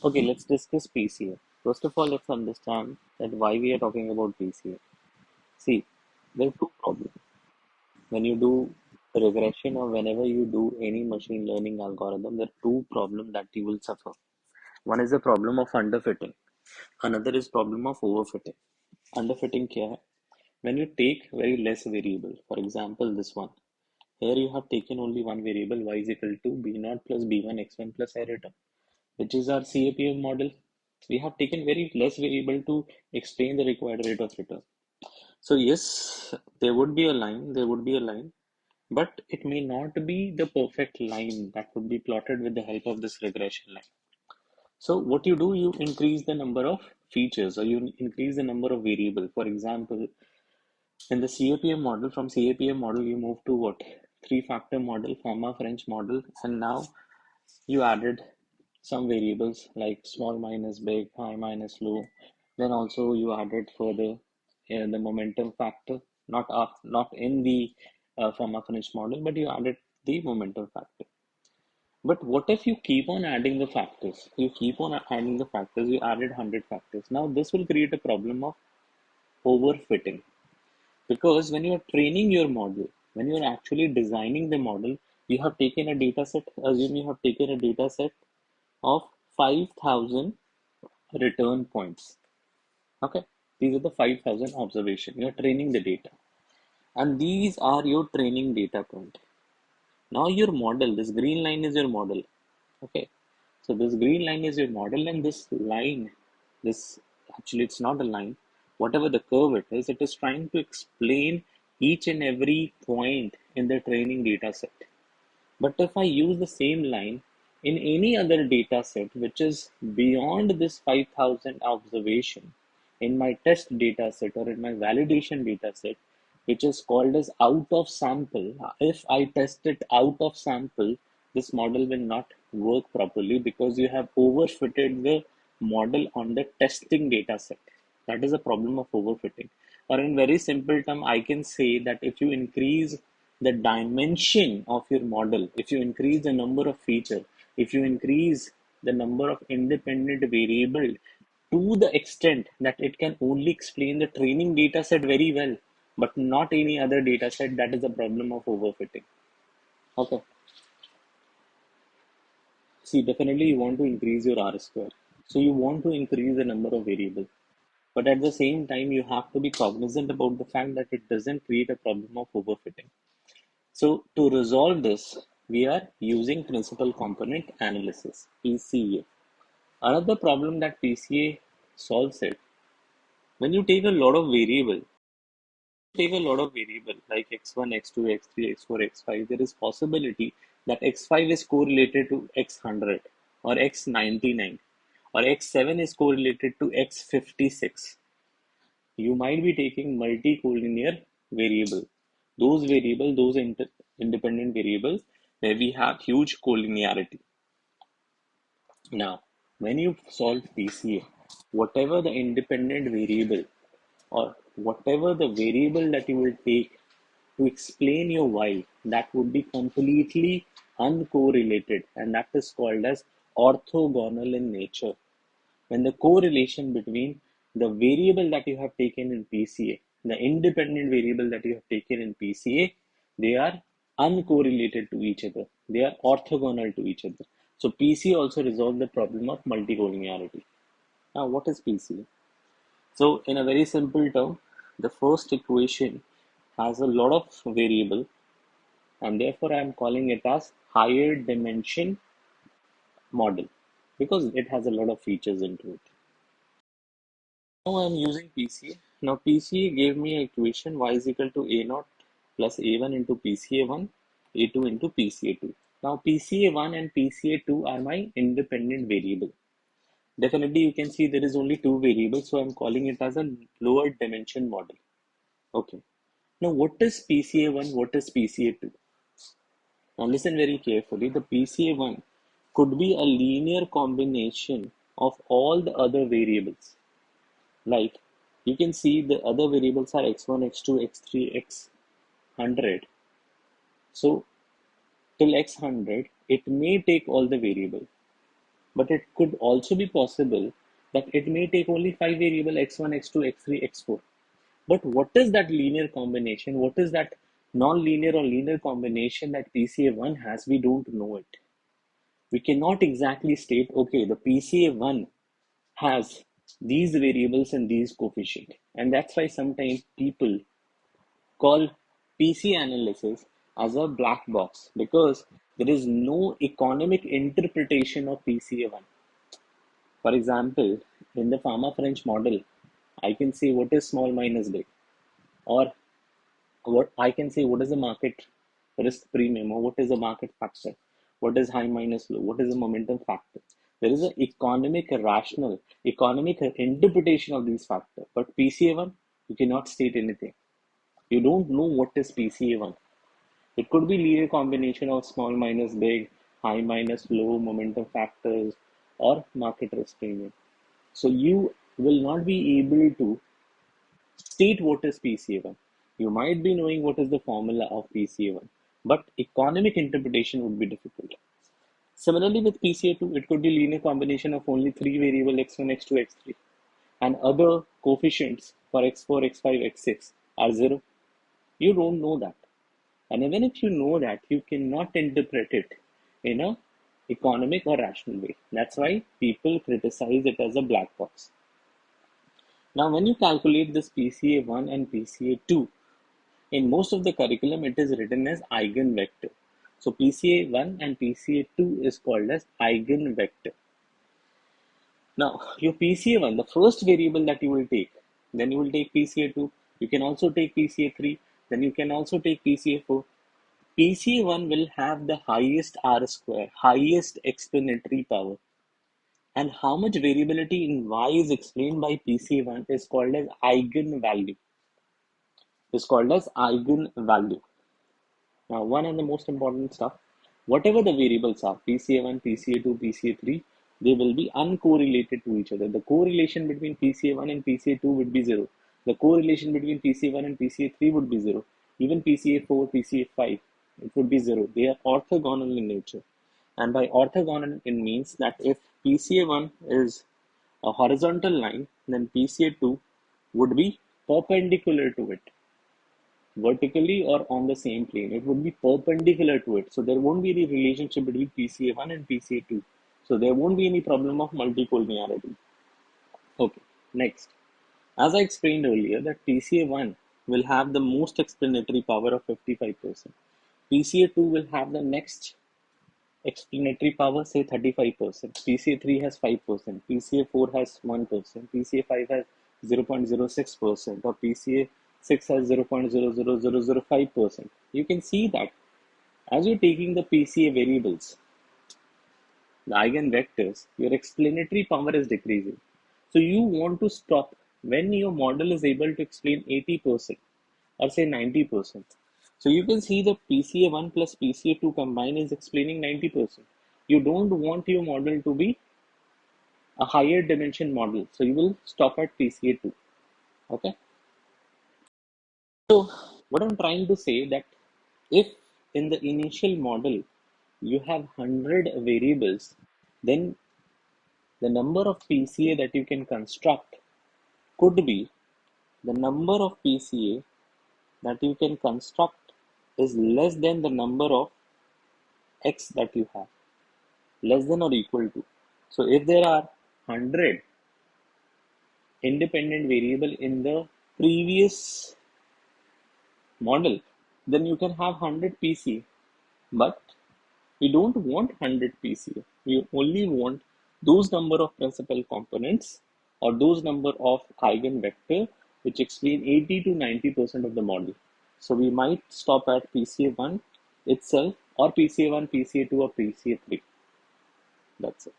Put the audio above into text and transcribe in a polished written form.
Okay, let's discuss PCA. First of all, let's understand that why we are talking about PCA. See, there are two problems. When you do regression or whenever you do any machine learning algorithm, there are two problems that you will suffer. One is the problem of underfitting. Another is problem of overfitting. Underfitting क्या है? When you take very less variable, for example, this one. Here you have taken only one variable y is equal to b0 plus b1 x1 plus I return, which is our CAPM model. We have taken very less variable to explain the required rate of return. So yes, there would be a line, but it may not be the perfect line that would be plotted with the help of this regression line. So what you do, you increase the number of features or you increase the number of variable. For example, in the CAPM model, from CAPM model, you move to what? Three-factor model, Fama French model, and now you added some variables like small minus big, high minus low. Then also you added further the momentum factor, not in the Fermat French model, but you added the momentum factor. But what if you keep on adding the factors? You keep on adding the factors. You added 100 factors. Now this will create a problem of overfitting because when you are training your model, when you are actually designing the model, you have taken a data set. Assume you have taken a data set of 5,000 return points. Okay, these are the 5,000 observation. You're training the data, and these are your training data point. Now your model, this green line is your model. Okay, so this green line is your model, and this line, this actually it's not a line. Whatever the curve it is trying to explain each and every point in the training data set. But if I use the same line in any other data set which is beyond this 5,000 observation in my test data set or in my validation data set, which is called as out of sample, if I test it out of sample, this model will not work properly because you have overfitted the model on the testing data set. That is a problem of overfitting. Or in very simple term, I can say that if you increase the dimension of your model, if you increase the number of feature, if you increase the number of independent variable to the extent that it can only explain the training data set very well, but not any other data set, that is the problem of overfitting. Okay. See, definitely you want to increase your R square. So you want to increase the number of variables. But at the same time, you have to be cognizant about the fact that it doesn't create a problem of overfitting. So to resolve this, we are using principal component analysis, PCA. Another problem that PCA solves it, when you take a lot of variable like x1, x2, x3, x4, x5, there is possibility that x5 is correlated to x100 or x99 or x7 is correlated to x56. You might be taking multi-collinear variable. Those independent variables where we have huge collinearity. Now, when you solve PCA, whatever the independent variable or whatever the variable that you will take to explain your why, that would be completely uncorrelated, and that is called as orthogonal in nature. When the correlation between the variable that you have taken in PCA, the independent variable that you have taken in PCA, they are uncorrelated to each other. They are orthogonal to each other. So PCA also resolves the problem of multicollinearity. Now, what is PCA? So in a very simple term, the first equation has a lot of variable, and therefore I am calling it as higher dimension model because it has a lot of features into it. Now I'm using PCA. Now PCA gave me an equation y is equal to A0 plus A1 into PCA1, A2 into PCA2. Now PCA1 and PCA2 are my independent variable. Definitely you can see there is only two variables, so I'm calling it as a lower dimension model. Okay. Now what is PCA1? What is PCA2? Now listen very carefully. The PCA1 could be a linear combination of all the other variables. Like you can see the other variables are x1, x2, x3, x100. So till x100, it may take all the variables. But it could also be possible that it may take only five variable x1, x2, x3, x4. But what is that linear combination? What is that non-linear or linear combination that PCA1 has? We don't know it. We cannot exactly state, okay, the PCA1 has these variables and these coefficient. And that's why sometimes people call PC analysis as a black box, because there is no economic interpretation of PCA1. For example, in the pharma French model, I can say what is small minus big, or what I can say what is the market risk premium, or what is the market factor, what is high minus low, what is the momentum factor. There is an economic, rational, economic interpretation of these factors. But PCA1, you cannot state anything. You don't know what is PCA1. It could be linear combination of small minus big, high minus low, momentum factors, or market risk premium. So you will not be able to state what is PCA1. You might be knowing what is the formula of PCA1, but economic interpretation would be difficult. Similarly, with PCA2, it could be linear combination of only three variable x1, x2, x3, and other coefficients for x4, x5, x6 are zero. You don't know that. And even if you know that, you cannot interpret it in a economic or rational way. That's why people criticize it as a black box. Now, when you calculate this PCA1 and PCA2, in most of the curriculum, it is written as eigenvector. So PCA1 and PCA2 is called as eigenvector. Now, your PCA1, the first variable that you will take, then you will take PCA2, you can also take PCA3, then you can also take PCA4. PCA1 will have the highest R square, highest explanatory power. And how much variability in Y is explained by PCA1 is called as eigenvalue. Is called as eigenvalue. Now, one and the most important stuff, whatever the variables are, PCA1, PCA2, PCA3, they will be uncorrelated to each other. The correlation between PCA1 and PCA2 would be zero. The correlation between PCA1 and PCA3 would be zero. Even PCA4, PCA5, it would be zero. They are orthogonal in nature. And by orthogonal, it means that if PCA1 is a horizontal line, then PCA2 would be perpendicular to it, vertically or on the same plane. It would be perpendicular to it. So there won't be any relationship between PCA1 and PCA2. So there won't be any problem of multicollinearity. Okay, next. As I explained earlier, that PCA1 will have the most explanatory power of 55%. PCA2 will have the next explanatory power, say 35%. PCA3 has 5%. PCA4 has 1%. PCA5 has 0.06%. Or PCA6 has 0.00005%. You can see that as you're taking the PCA variables, the eigenvectors, your explanatory power is decreasing. So you want to stop when your model is able to explain 80% or say 90%. So you can see the PCA1 plus PCA2 combined is explaining 90%. You don't want your model to be a higher dimension model. So you will stop at PCA2. Okay. So what I'm trying to say that if in the initial model you have 100 variables, then the number of PCA that you can construct could be the number of PCA that you can construct is less than the number of X that you have, less than or equal to. So if there are 100 independent variable in the previous model, then you can have 100 PCA. But we don't want 100 PCA. We only want those number of principal components or those number of eigenvector which explain 80 to 90% of the model. So we might stop at PCA1 itself, or PCA1, PCA2, or PCA3. That's it.